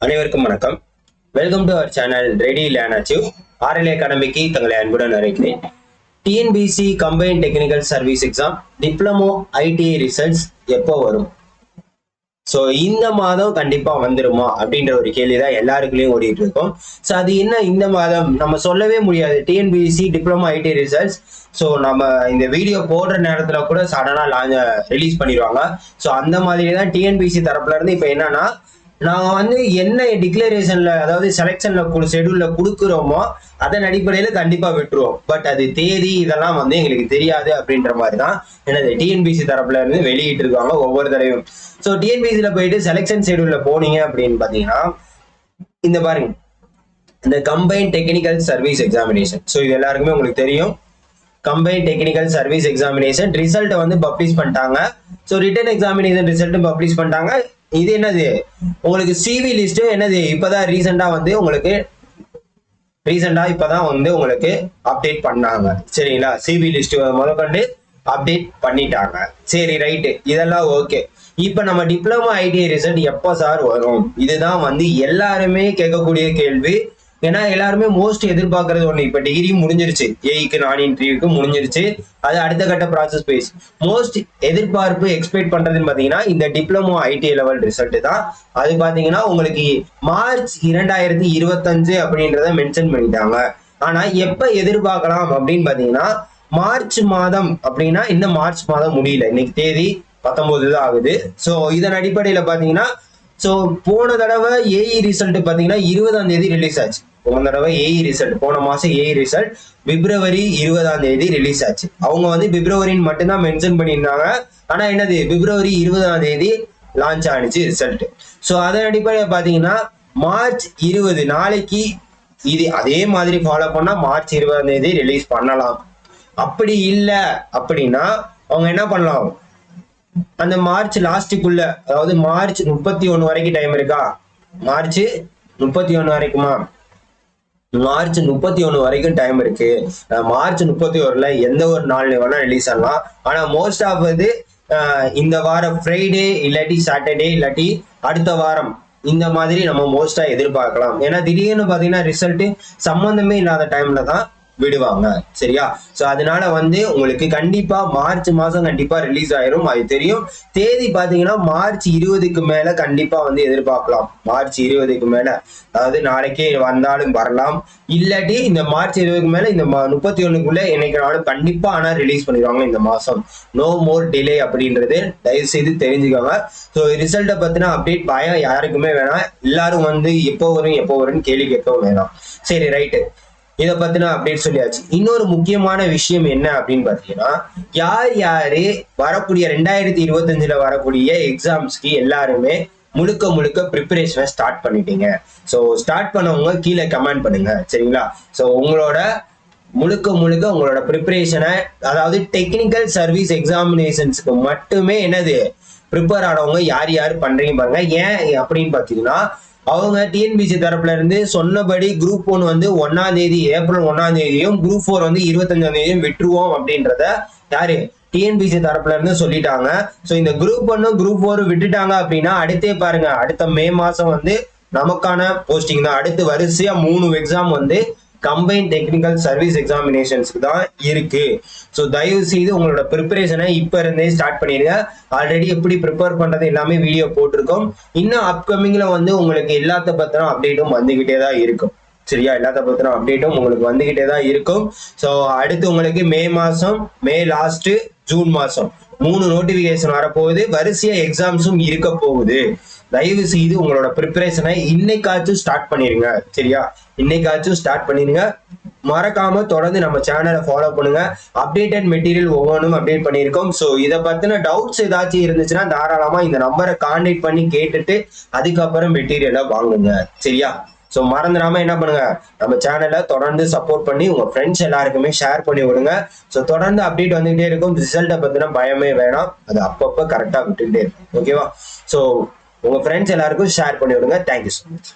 அனைவருக்கும் வணக்கம். Welcome to our channel ready learn achieve. RL அகாடமிக்கு தங்களை அன்புடன் அழைக்கிறேன். TNPSC combine technical service exam diploma ITI results எப்போ வரும்? ஸோ இந்த மாதம் கண்டிப்பா வந்துருமா அப்படின்ற ஒரு கேள்விதான் எல்லாருக்குள்ளயும் ஓடிட்டு இருக்கும். ஸோ அது என்ன இந்த மாதம் நம்ம சொல்லவே முடியாது. TNPSC diploma ITI results so நம்ம இந்த வீடியோ போடுற நேரத்துல கூட சடனா ரிலீஸ் பண்ணிடுவாங்க. ஸோ அந்த மாதிரி தான் டிஎன்பிசி தரப்புல இருந்து இப்போ என்னன்னா, நாங்க என்ன டிக்ளரேஷன்ல அதாவது செலக்ஷன்ல ஷெடியூல்ல கொடுக்குறோமோ அதன் அடிப்படையில கண்டிப்பா விட்டுருவோம். பட் அது தேதி இதெல்லாம் எங்களுக்கு தெரியாது அப்படின்ற மாதிரி தான் என்னது டிஎன்பிசி தரப்புல இருந்து வெளியிட்டு இருக்காங்க ஒவ்வொரு தடவையும். ஸோ டிஎன்பிசில போயிட்டு செலக்ஷன் ஷெடியூல்ல போனீங்க அப்படின்னு பாத்தீங்கன்னா இந்த பாருங்க, இந்த combine technical service examination. So இது எல்லாருக்குமே உங்களுக்கு தெரியும். Combine technical service examination result publish பண்ணிட்டாங்க. ஸோ ரிட்டன் எக்ஸாமினேஷன் ரிசல்ட்டும் பப்ளிஷ் பண்ணிட்டாங்க. இது என்னது உங்களுக்கு சிவி லிஸ்ட் என்னது இப்பதான் உங்களுக்கு அப்டேட் பண்ணாங்க. சரிங்களா? சிவி லிஸ்ட் முதற்கொண்டு அப்டேட் பண்ணிட்டாங்க. சரி, ரைட்டு, இதெல்லாம் ஓகே. இப்ப நம்ம டிப்ளமோ ஐடிஐ ரிசல்ட் எப்ப சார் வரும்? இதுதான் எல்லாருமே கேட்கக்கூடிய கேள்வி. ஏன்னா எல்லாருமே மோஸ்ட் எதிர்பார்க்கறது ஒண்ணு. இப்ப டிகிரி முடிஞ்சிருச்சு, ஏஇக்கு நான் இன்டர்வியூக்கு முடிஞ்சிருச்சு, அது அடுத்த கட்ட ப்ராசஸ் பேஸ். மோஸ்ட் எதிர்பார்ப்பு எக்ஸ்பெக்ட் பண்றதுன்னு பாத்தீங்கன்னா இந்த டிப்ளமோ ஐடிஐ லெவல் ரிசல்ட் தான். அது பாத்தீங்கன்னா உங்களுக்கு மார்ச் 2025 அப்படின்றத மென்ஷன் பண்ணிட்டாங்க. ஆனா எப்ப எதிர்பார்க்கலாம் அப்படின்னு பாத்தீங்கன்னா மார்ச் மாதம் அப்படின்னா இன்னும் மார்ச் மாதம் முடியல, இன்னைக்கு தேதி 19 தான் ஆகுது. ஸோ இதன் அடிப்படையில பாத்தீங்கன்னா போன தடவை ஏஇ ரிசல்ட் பாத்தீங்கன்னா 20ஆம் தேதி ரிலீஸ் ஆச்சு. போன தடவை ஏஇ ரிசல்ட் போன மாசம் ஏஇ ரிசல்ட் பிப்ரவரி 20ஆம் தேதி ரிலீஸ் ஆச்சு. அவங்க பிப்ரவரின்னு மட்டும்தான் மென்ஷன் பண்ணியிருந்தாங்க. ஆனா என்னது பிப்ரவரி 20ஆம் தேதி லான்ச் ஆனிச்சு ரிசல்ட். ஸோ அதன் அடிப்படையில் பாத்தீங்கன்னா மார்ச் 20 நாளைக்கு இது அதே மாதிரி ஃபாலோ பண்ணா மார்ச் 20ஆம் தேதி ரிலீஸ் பண்ணலாம். அப்படி இல்லை அப்படின்னா அவங்க என்ன பண்ணலாம், அந்த மார்ச் லாஸ்டுக்குள்ள அதாவது மார்ச் 31 வரைக்கும் டைம் இருக்கா? மார்ச் 31 வரைக்குமா? மார்ச் 31 வரைக்கும் டைம் இருக்கு. மார்ச் 31ல எந்த ஒரு நாள் வேணா ரிலீஸ் ஆகலாம். ஆனா மோஸ்ட் ஆஃப் இந்த வாரம் ஃப்ரைடே இல்லாட்டி சாட்டர்டே இல்லாட்டி அடுத்த வாரம் இந்த மாதிரி நம்ம மோஸ்டா எதிர்பார்க்கலாம். ஏன்னா திடீர்னு பாத்தீங்கன்னா ரிசல்ட் சம்பந்தமே இல்லாத டைம்ல தான் விடுவாங்க. சரியா? சோ அதனால உங்களுக்கு கண்டிப்பா மார்ச் மாசம் கண்டிப்பா ரிலீஸ் ஆயிரும், அது தெரியும். தேதி பாத்தீங்கன்னா மார்ச் 20க்கு மேல கண்டிப்பா எதிர்பார்க்கலாம். மார்ச் 20க்கு மேல, அதாவது நாளைக்கே வந்தாலும் வரலாம், இல்லாட்டி இந்த மார்ச் 20க்கு மேல இந்த 31க்குள்ள என்னைக்குனாலும் கண்டிப்பா ஆனா ரிலீஸ் பண்ணிடுவாங்க இந்த மாசம். நோ மோர் டிலே அப்படின்றது தயவு செய்து தெரிஞ்சுக்கோங்க. ஸோ ரிசல்ட்டை பத்தின அப்டேட் பயம் யாருக்குமே வேணாம். எல்லாரும் எப்போ வரும்னு கேள்வி கேட்கவும் வேணாம். சரி, ரைட்டு, இதை பத்தின அப்டேட் சொல்லியாச்சு. இன்னொரு முக்கியமான விஷயம் என்ன அப்படின்னு பாத்தீங்கன்னா, யாரு வரக்கூடிய 2025ல வரக்கூடிய எக்ஸாம்ஸ்க்கு எல்லாருமே முழுக்க ப்ரிப்பரேஷனை ஸ்டார்ட் பண்ணிட்டீங்க. ஸோ ஸ்டார்ட் பண்ணவங்க கீழே கமெண்ட் பண்ணுங்க. சரிங்களா? ஸோ உங்களோட முழுக்க உங்களோட ப்ரிப்பரேஷனை, அதாவது டெக்னிக்கல் சர்வீஸ் எக்ஸாமினேஷன்ஸ்க்கு மட்டுமே ப்ரிப்பேர் ஆனவங்க யார் பண்றீங்க பாருங்க. ஏன் அப்படின்னு பாத்தீங்கன்னா, அவங்க டிஎன்பிசி தரப்புல இருந்து சொன்னபடி குரூப் 1 1ஆம் தேதி ஏப்ரல் 1ஆம் தேதியும் குரூப் 4 25ஆம் தேதியும் விட்டுருவோம் அப்படின்றத யாரு டிஎன்பிசி தரப்புல இருந்து சொல்லிட்டாங்க. ஸோ இந்த குரூப் 1 குரூப் 4 விட்டுட்டாங்க அப்படின்னா அடுத்தே பாருங்க, அடுத்த மே மாசம் நமக்கான போஸ்டிங் தான். அடுத்து வரிசையா 3 எக்ஸாம் கம்பைன் டெக்னிக்கல் சர்வீஸ் எக்ஸாமினேஷன்ஸ்க்கு தான் இருக்கு. ஸோ தயவு செய்து உங்களோட ப்ரிப்பரேஷனை இப்ப இருந்தே ஸ்டார்ட் பண்ணிடுங்க. ஆல்ரெடி எப்படி ப்ரிப்பேர் பண்றது எல்லாமே வீடியோ போட்டிருக்கோம். இன்னும் அப்கமிங்ல உங்களுக்கு எல்லாத்த பத்தின அப்டேட்டும் வந்துகிட்டே தான் இருக்கும். சரியா? எல்லாத்த பத்தின அப்டேட்டும் உங்களுக்கு வந்துகிட்டே தான் இருக்கும். ஸோ அடுத்து உங்களுக்கு மே மாசம், மே லாஸ்ட், ஜூன் மாசம் 3 நோட்டிபிகேஷன் வரப்போகுது. வரிசையா எக்ஸாம்ஸும் இருக்க போகுது. தயவு செய்து உங்களோட ப்ரிப்பரேஷனை இன்னைக்காச்சும் ஸ்டார்ட் பண்ணிருங்க. சரியா? இன்னைக்காச்சும் ஸ்டார்ட் பண்ணிருங்க. மறக்காம தொடர்ந்து நம்ம சேனலை ஃபாலோ பண்ணுங்க. அப்டேட்டட் மெட்டீரியல் ஒவ்வொன்றும் அப்டேட் பண்ணியிருக்கோம். ஸோ இதை பத்தின டவுட்ஸ் ஏதாச்சும் இருந்துச்சுன்னா தாராளமா இந்த நம்பரை கான்டாக்ட் பண்ணி கேட்டுட்டு அதுக்கப்புறம் மெட்டீரியலை வாங்குங்க. சரியா? ஸோ மறந்துடாம என்ன பண்ணுங்க, நம்ம சேனலை தொடர்ந்து சப்போர்ட் பண்ணி உங்க ஃப்ரெண்ட்ஸ் எல்லாருக்குமே ஷேர் பண்ணி விடுங்க. ஸோ தொடர்ந்து அப்டேட் வந்துகிட்டே இருக்கும். ரிசல்ட்டை பத்தின பயமே வேணாம், அது அப்பப்போ கரெக்டா விட்டுக்கிட்டே இருக்கும். ஓகேவா? ஸோ உங்க ஃப்ரெண்ட்ஸ் எல்லாருக்கும் ஷேர் பண்ணி விடுங்க. Thank you so much.